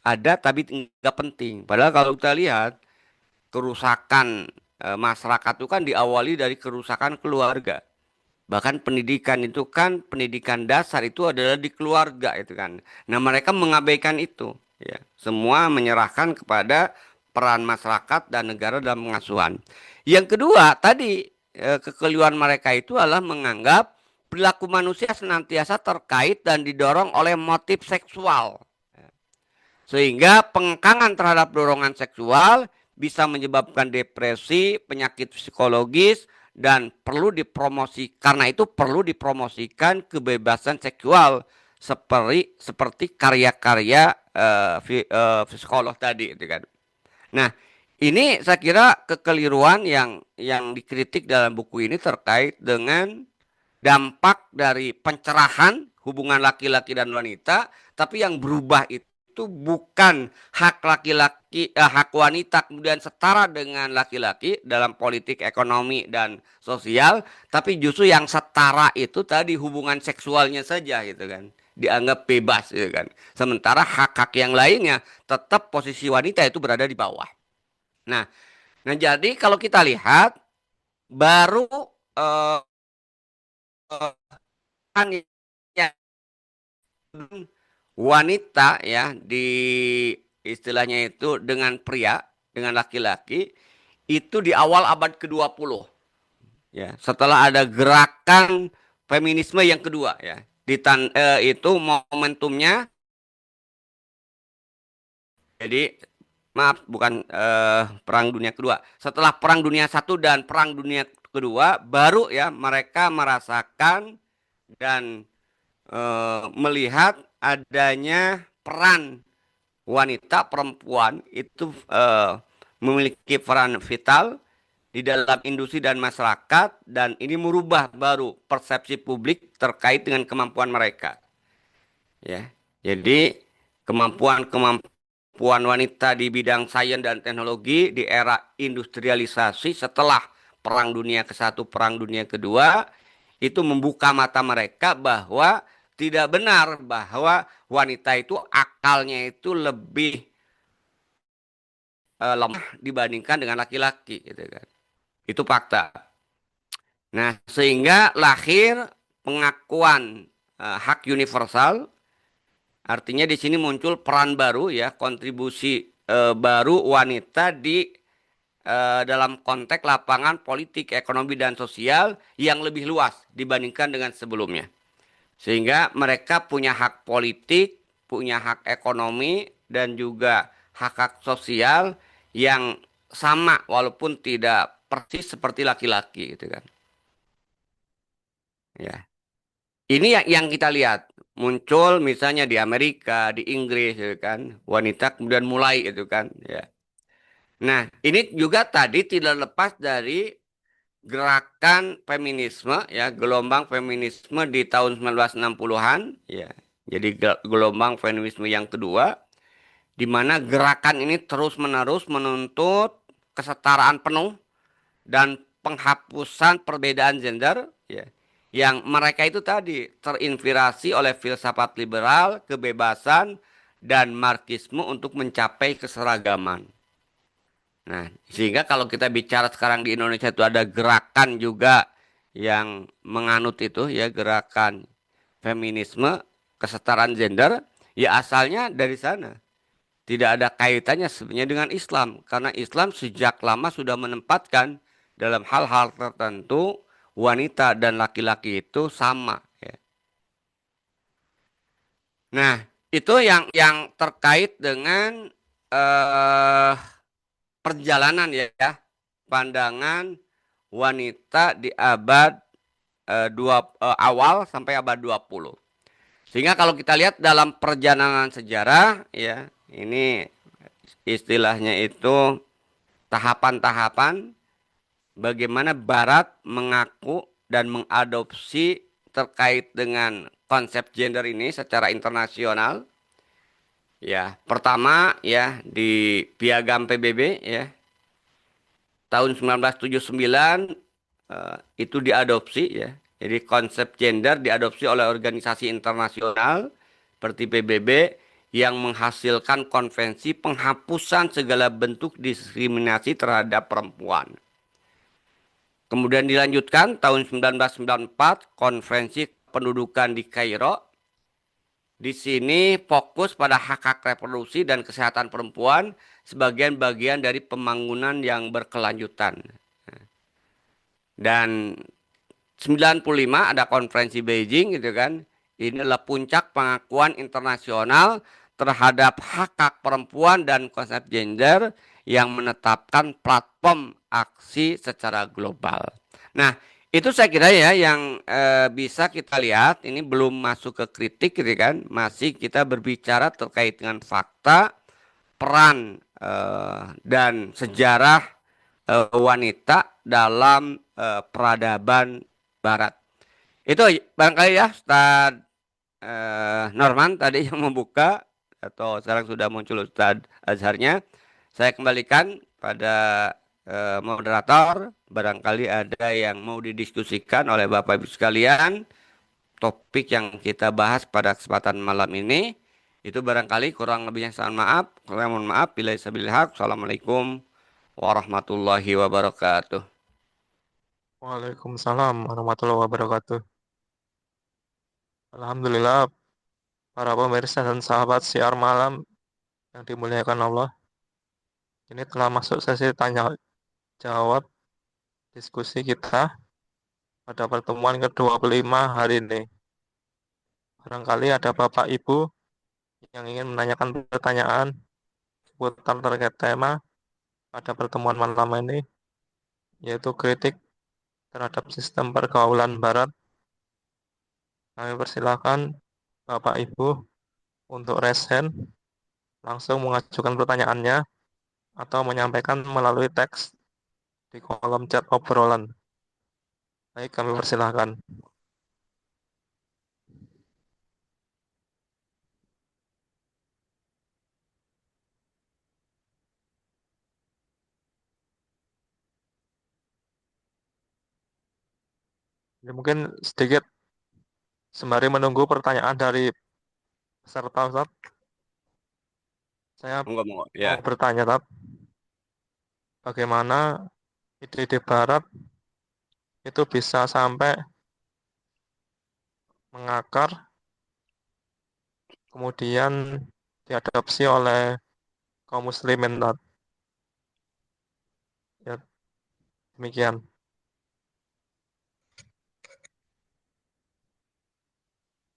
Speaker 1: ada tapi nggak penting. Padahal kalau kita lihat kerusakan masyarakat itu kan diawali dari kerusakan keluarga. Bahkan pendidikan itu kan pendidikan dasar itu adalah di keluarga itu kan. Nah, mereka mengabaikan itu ya. Semua menyerahkan kepada peran masyarakat dan negara dalam pengasuhan. Yang kedua, tadi kekeliruan mereka itu adalah menganggap perilaku manusia senantiasa terkait dan didorong oleh motif seksual. Sehingga pengkangan terhadap dorongan seksual bisa menyebabkan depresi, penyakit psikologis, dan perlu dipromosi. Karena itu perlu dipromosikan kebebasan seksual seperti karya-karya psikolog tadi, itu kan. Nah, ini saya kira kekeliruan yang dikritik dalam buku ini terkait dengan dampak dari pencerahan hubungan laki-laki dan wanita, tapi yang berubah itu bukan hak laki-laki, hak wanita kemudian setara dengan laki-laki dalam politik, ekonomi dan sosial, tapi justru yang setara itu tadi hubungan seksualnya saja gitu kan. Dianggap bebas gitu kan. Sementara hak-hak yang lainnya tetap posisi wanita itu berada di bawah. Nah, nah jadi kalau kita lihat baru eh, orang yang wanita ya di istilahnya itu dengan pria, dengan laki-laki itu di awal abad ke-20 ya. Setelah ada gerakan feminisme yang kedua ya. Itu momentumnya jadi maaf bukan Perang Dunia Kedua. Setelah Perang Dunia Satu dan Perang Dunia Kedua baru ya mereka merasakan dan melihat adanya peran wanita perempuan itu memiliki peran vital di dalam industri dan masyarakat dan ini merubah baru persepsi publik terkait dengan kemampuan mereka ya. Jadi kemampuan wanita di bidang sains dan teknologi di era industrialisasi setelah Perang Dunia ke-1, Perang Dunia Kedua itu membuka mata mereka bahwa tidak benar bahwa wanita itu akalnya itu lebih lemah dibandingkan dengan laki-laki gitu kan. Itu fakta. Nah, sehingga lahir pengakuan hak universal. Artinya di sini muncul peran baru ya, kontribusi baru wanita di dalam konteks lapangan politik, ekonomi dan sosial yang lebih luas dibandingkan dengan sebelumnya. Sehingga mereka punya hak politik, punya hak ekonomi dan juga hak-hak sosial yang sama walaupun tidak persis seperti laki-laki gitu kan. Ya. Ini yang kita lihat muncul misalnya di Amerika, di Inggris gitu kan, wanita kemudian mulai itu kan, ya. Nah, ini juga tadi tidak lepas dari gerakan feminisme ya, gelombang feminisme di tahun 1960-an ya. Jadi gelombang feminisme yang kedua di mana gerakan ini terus-menerus menuntut kesetaraan penuh dan penghapusan perbedaan gender ya. Yang mereka itu tadi terinspirasi oleh filsafat liberal, kebebasan dan marxisme untuk mencapai keseragaman. Nah, sehingga kalau kita bicara sekarang di Indonesia itu ada gerakan juga yang menganut itu ya gerakan feminisme, kesetaraan gender, ya asalnya dari sana. Tidak ada kaitannya sebenarnya dengan Islam karena Islam sejak lama sudah menempatkan dalam hal-hal tertentu wanita dan laki-laki itu sama ya. Nah, itu yang terkait dengan eh perjalanan ya, pandangan wanita di abad awal sampai abad 20. Sehingga kalau kita lihat dalam perjalanan sejarah ya, ini istilahnya itu tahapan-tahapan bagaimana Barat mengaku dan mengadopsi terkait dengan konsep gender ini secara internasional. Ya, pertama ya di Piagam PBB ya tahun 1979 itu diadopsi ya. Jadi konsep gender diadopsi oleh organisasi internasional seperti PBB yang menghasilkan konvensi penghapusan segala bentuk diskriminasi terhadap perempuan. Kemudian dilanjutkan tahun 1994 konvensi pendudukan di Kairo. Di sini fokus pada hak-hak reproduksi dan kesehatan perempuan sebagian bagian dari pembangunan yang berkelanjutan. Dan 95 ada konferensi Beijing gitu kan. Ini adalah puncak pengakuan internasional terhadap hak-hak perempuan dan konsep gender yang menetapkan platform aksi secara global. Nah, itu saya kira ya yang bisa kita lihat ini belum masuk ke kritik gitu kan. Masih kita berbicara terkait dengan fakta, peran dan sejarah wanita dalam peradaban Barat. Itu barangkali ya Ustadz Norman tadi yang membuka atau sekarang sudah muncul Ustadz Azharnya. Saya kembalikan pada moderator. Barangkali ada yang mau didiskusikan oleh Bapak Ibu sekalian. Topik yang kita bahas pada kesempatan malam ini. Itu barangkali kurang lebihnya saya maaf. Saya mohon maaf. Bila sabil haq. Assalamualaikum warahmatullahi wabarakatuh.
Speaker 2: Waalaikumsalam warahmatullahi wabarakatuh. Alhamdulillah, para pemirsa dan sahabat siar malam yang dimuliakan Allah. Ini telah masuk sesi tanya jawab diskusi kita pada pertemuan ke-25 hari ini. Barangkali ada Bapak Ibu yang ingin menanyakan pertanyaan seputar terkait tema pada pertemuan malam ini, yaitu kritik terhadap sistem pergaulan Barat. Kami persilakan Bapak Ibu untuk raise hand, langsung mengajukan pertanyaannya atau menyampaikan melalui teks di kolom chat obrolan. Baik, kami persilahkan. Ya, mungkin sedikit sembari menunggu pertanyaan dari peserta, Ustaz. Saya
Speaker 1: Monggo, monggo.
Speaker 2: mau
Speaker 1: Ya.
Speaker 2: bertanya, Ustaz, bagaimana ide-ide Barat itu bisa sampai mengakar, kemudian diadopsi oleh kaum muslimin, Ustaz. Ya, demikian.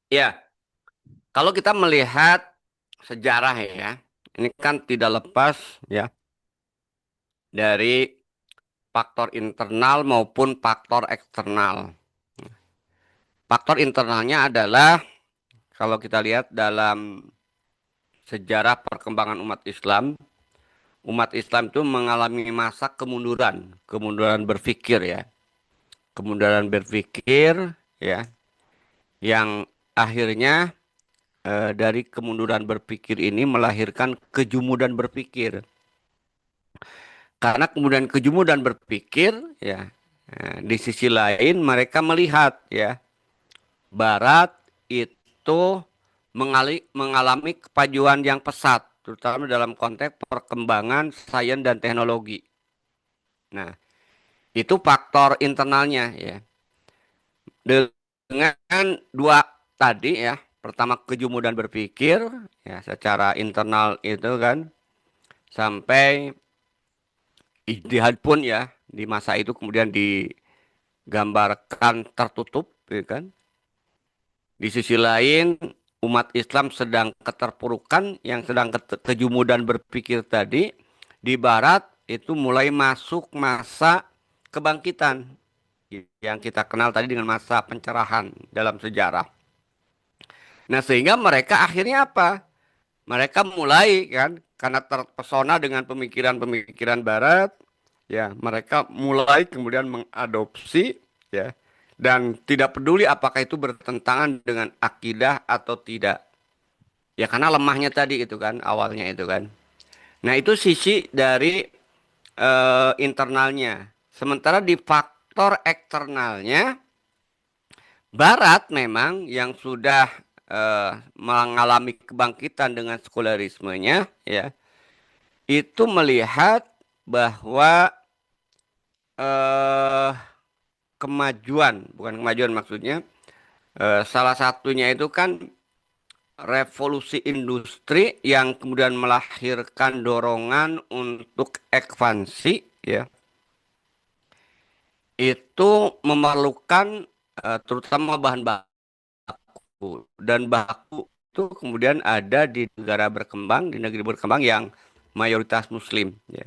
Speaker 1: Ya, kalau kita melihat sejarah ya, ini kan tidak lepas ya dari faktor internal maupun faktor eksternal. Faktor internalnya adalah kalau kita lihat dalam sejarah perkembangan umat Islam itu mengalami masa kemunduran, kemunduran berpikir ya, kemunduran berpikir ya, yang akhirnya dari kemunduran berpikir ini melahirkan kejumudan berpikir. Karena kemudian kejumudan berpikir, ya, di sisi lain mereka melihat, ya, Barat itu mengalami kemajuan yang pesat, terutama dalam konteks perkembangan sains dan teknologi. Nah, itu faktor internalnya, ya. Dengan dua tadi, ya, pertama kejumudan berpikir, ya, secara internal itu kan, sampai ijtihad pun ya di masa itu kemudian digambarkan tertutup, ya kan. Di sisi lain umat Islam sedang keterpurukan, yang sedang kejumudan berpikir tadi, di Barat itu mulai masuk masa kebangkitan yang kita kenal tadi dengan masa pencerahan dalam sejarah. Nah, sehingga mereka akhirnya apa? Mereka mulai kan karena terpesona dengan pemikiran-pemikiran Barat, ya, mereka mulai kemudian mengadopsi, ya, dan tidak peduli apakah itu bertentangan dengan akidah atau tidak. Ya karena lemahnya tadi itu kan awalnya itu kan. Nah, itu sisi dari internalnya. Sementara di faktor eksternalnya, Barat memang yang sudah mengalami kebangkitan dengan sekularismenya, ya, itu melihat bahwa eh, kemajuan, bukan kemajuan maksudnya, salah satunya itu kan revolusi industri yang kemudian melahirkan dorongan untuk ekspansi, ya, itu memerlukan terutama bahan baku, dan baku itu kemudian ada di negara berkembang, di negeri berkembang yang mayoritas Muslim, ya.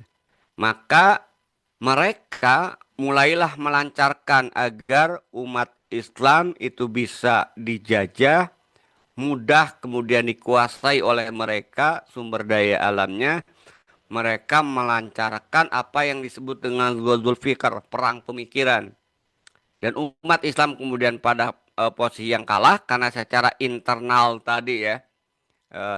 Speaker 1: Maka mereka mulailah melancarkan agar umat Islam itu bisa dijajah, mudah kemudian dikuasai oleh mereka sumber daya alamnya. Mereka melancarkan apa yang disebut dengan Ghazwul Fikr, perang pemikiran. Dan umat Islam kemudian pada posisi yang kalah karena secara internal tadi, ya,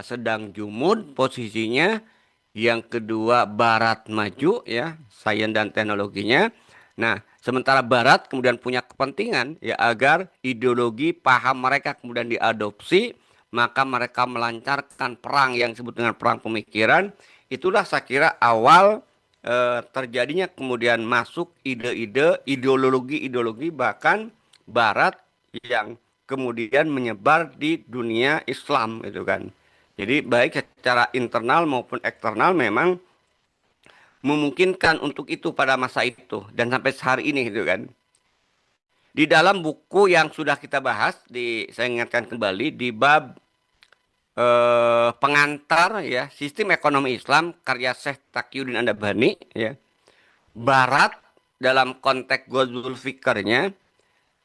Speaker 1: sedang jumud posisinya. Yang kedua, Barat maju, ya, sains dan teknologinya. Nah, sementara Barat kemudian punya kepentingan, ya, agar ideologi paham mereka kemudian diadopsi, maka mereka melancarkan perang yang disebut dengan perang pemikiran. Itulah saya kira awal terjadinya kemudian masuk ide-ide, ideologi-ideologi bahkan Barat yang kemudian menyebar di dunia Islam itu kan. Jadi baik secara internal maupun eksternal memang memungkinkan untuk itu pada masa itu dan sampai sehari ini gitu kan. Di dalam buku yang sudah kita bahas, saya ingatkan kembali di bab pengantar, ya, sistem ekonomi Islam karya Syekh Taqiyuddin An-Nabhani, ya. Barat dalam konteks Ghazwul Fikrnya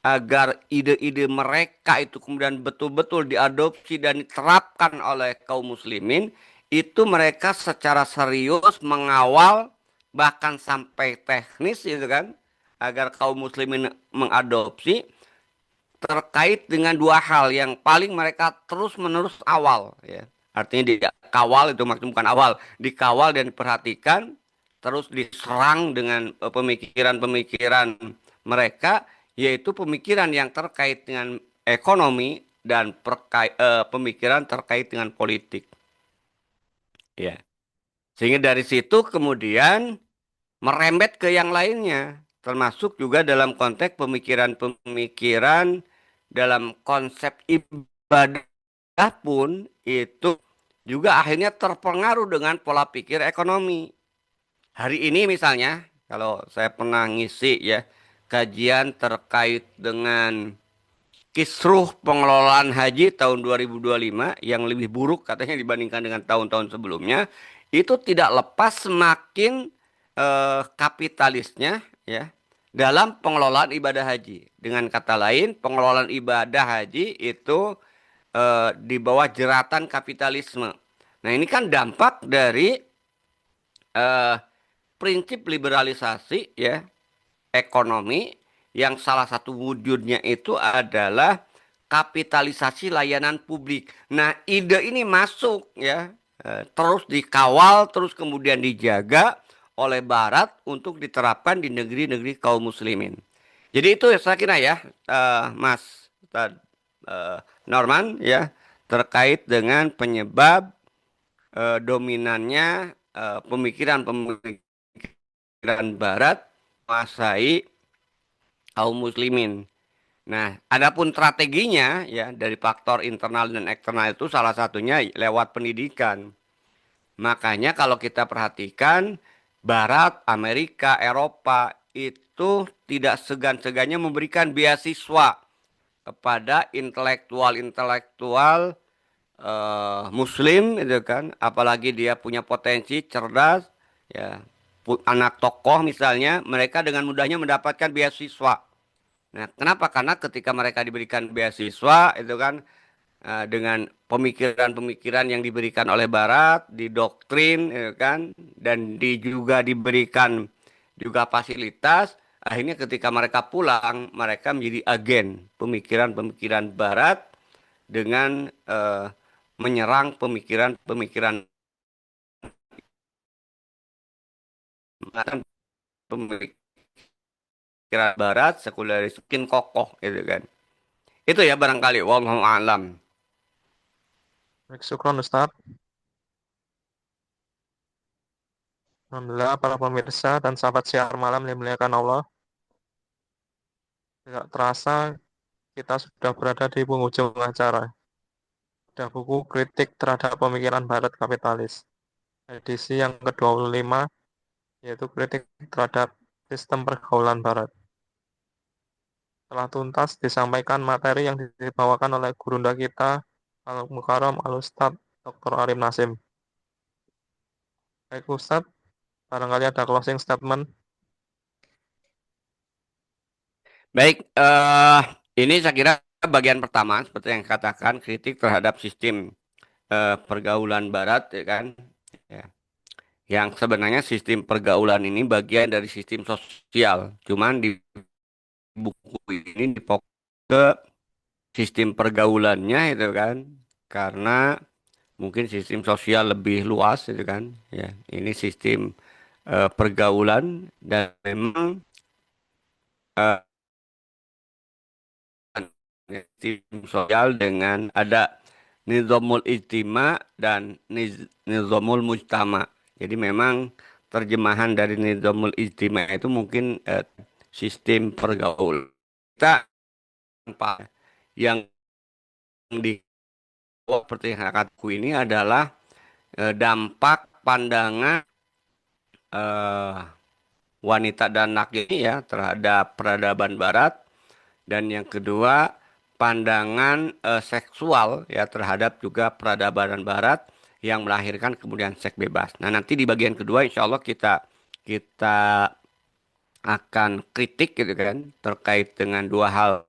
Speaker 1: agar ide-ide mereka itu kemudian betul-betul diadopsi dan diterapkan oleh kaum muslimin, itu mereka secara serius mengawal bahkan sampai teknis itu kan, agar kaum muslimin mengadopsi terkait dengan dua hal yang paling mereka terus-menerus awal, ya. Artinya dikawal itu maksudnya bukan awal, dikawal dan diperhatikan, terus diserang dengan pemikiran-pemikiran mereka, yaitu pemikiran yang terkait dengan ekonomi dan pemikiran terkait dengan politik, ya. Sehingga dari situ kemudian merembet ke yang lainnya, termasuk juga dalam konteks pemikiran-pemikiran dalam konsep ibadah pun itu juga akhirnya terpengaruh dengan pola pikir ekonomi. Hari ini misalnya, kalau saya pernah ngisi, ya, kajian terkait dengan kisruh pengelolaan haji tahun 2025 yang lebih buruk katanya dibandingkan dengan tahun-tahun sebelumnya, itu tidak lepas semakin kapitalisnya, ya, dalam pengelolaan ibadah haji. Dengan kata lain, pengelolaan ibadah haji itu di bawah jeratan kapitalisme. Nah, ini kan dampak dari eh, prinsip liberalisasi, ya, ekonomi, yang salah satu wujudnya itu adalah kapitalisasi layanan publik. Nah, ide ini masuk, ya, terus dikawal, terus kemudian dijaga oleh Barat untuk diterapkan di negeri-negeri kaum muslimin. Jadi itu saya kira, ya, Mas eh, Norman, ya, terkait dengan penyebab dominannya pemikiran-pemikiran Barat menguasai kaum muslimin. Nah, adapun strateginya, ya, dari faktor internal dan eksternal itu salah satunya lewat pendidikan. Makanya kalau kita perhatikan Barat, Amerika, Eropa itu tidak segan-segannya memberikan beasiswa kepada intelektual-intelektual Muslim itu kan, apalagi dia punya potensi cerdas, ya, anak tokoh misalnya, mereka dengan mudahnya mendapatkan beasiswa. Nah, kenapa? Karena ketika mereka diberikan beasiswa itu kan dengan pemikiran-pemikiran yang diberikan oleh Barat, didoktrin, ya kan, dan juga diberikan juga fasilitas. Akhirnya ketika mereka pulang, mereka menjadi agen pemikiran-pemikiran Barat dengan menyerang pemikiran-pemikiran pemikiran Barat sekuleris mungkin kokoh gitu kan. Itu ya barangkali wallahu alam.
Speaker 2: Baik, syukron Ustaz. Alhamdulillah para pemirsa dan sahabat siar malam yang dimuliakan Allah. Tidak terasa kita sudah berada di penghujung acara. Ada buku kritik terhadap pemikiran Barat kapitalis. Edisi yang ke-25, yaitu kritik terhadap sistem pergaulan Barat. Telah tuntas disampaikan materi yang dibawakan oleh gurunda kita, Al-Mukarram Al-Ustadz Dr. Arif Nasim. Baik Ustadz, barangkali ada closing statement.
Speaker 1: Baik, ini saya kira bagian pertama seperti yang katakan kritik terhadap sistem pergaulan Barat, ya kan. Ya. Yang sebenarnya sistem pergaulan ini bagian dari sistem sosial. Cuman di buku ini difokus ke sistem pergaulannya itu kan. Karena mungkin sistem sosial lebih luas itu kan. Ya, ini sistem pergaulan dan memang eh, sistem sosial dengan ada nizamul ijtima dan nizamul mujtama. Jadi memang terjemahan dari nizamul ijtima itu mungkin sistem pergaulan. Kita tanpa yang di seperti yang kataku ini adalah dampak pandangan eh, wanita dan laki ya terhadap peradaban Barat. Dan yang kedua, pandangan seksual ya terhadap juga peradaban Barat yang melahirkan kemudian seks bebas. Nah, nanti di bagian kedua insya Allah kita akan kritik gitu kan terkait dengan dua hal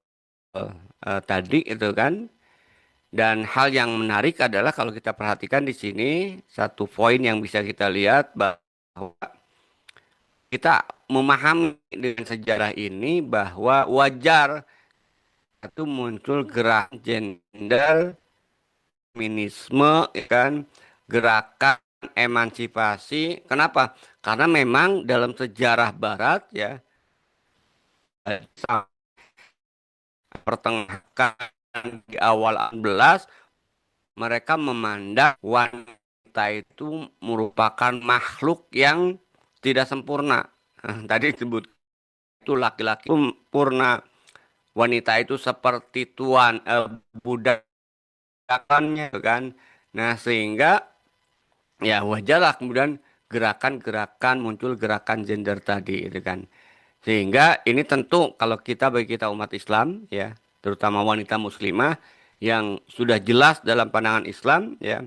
Speaker 1: tadi itu kan. Dan hal yang menarik adalah kalau kita perhatikan di sini satu poin yang bisa kita lihat bahwa kita memahami dengan sejarah ini bahwa wajar itu muncul gerak gender, feminisme, ya kan, gerakan emansipasi. Kenapa? Karena memang dalam sejarah Barat ya, sampai pertengahan di awal 18, mereka memandang wanita itu merupakan makhluk yang tidak sempurna. Nah, tadi disebut itu laki-laki sempurna, wanita itu seperti tuan budak gerakannya kan. Nah, sehingga ya wajarlah kemudian gerakan-gerakan muncul gerakan gender tadi itu kan. Sehingga ini tentu kalau kita bagi kita umat Islam ya, terutama wanita muslimah yang sudah jelas dalam pandangan Islam ya.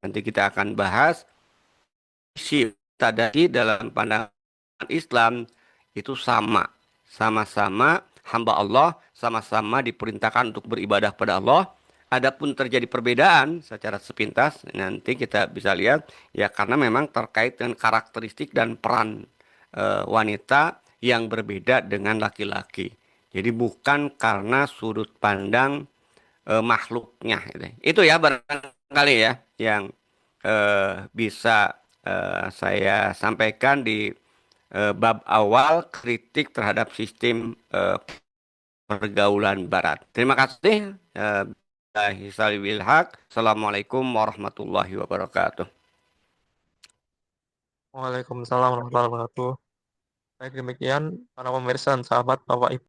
Speaker 1: Nanti kita akan bahas si tadi dalam pandangan Islam itu sama, sama-sama hamba Allah, sama-sama diperintahkan untuk beribadah pada Allah. Adapun terjadi perbedaan secara sepintas, nanti kita bisa lihat ya karena memang terkait dengan karakteristik dan peran wanita yang berbeda dengan laki-laki. Jadi bukan karena sudut pandang makhluknya. Gitu. Itu ya barangkali ya yang bisa saya sampaikan di bab awal kritik terhadap sistem pergaulan Barat. Terima kasih. Billahi wal haq. Assalamualaikum warahmatullahi wabarakatuh.
Speaker 2: Waalaikumsalam warahmatullahi wabarakatuh. Baik demikian para pemirsa dan sahabat Bapak Ibu